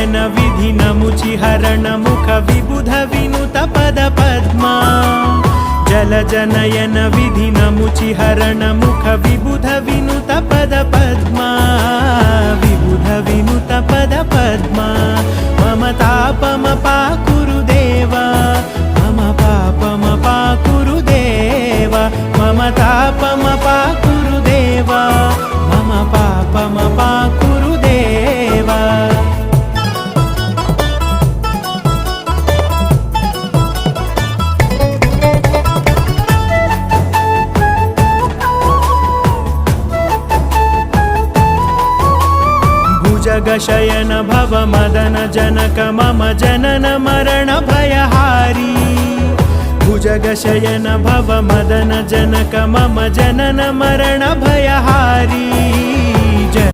जनयन विधिनमुचिहरण मुख विबुध विनुत पद पद्मा जलजनयन विधिनमुचिहरण मुख विबुध विनुत पद पद्मा विबुध विनुत पद पद्मा मम तापमपाकुरु देवा मम पापमपाकुरु देवा मम तापमपाकुरु देवा मम पापमपाकुरु देवा भुजगशयन भव मदन जनक मम जनन मरण भयहारी भुजगशयन भव मदन जनक मम जनन मरण भयहारी।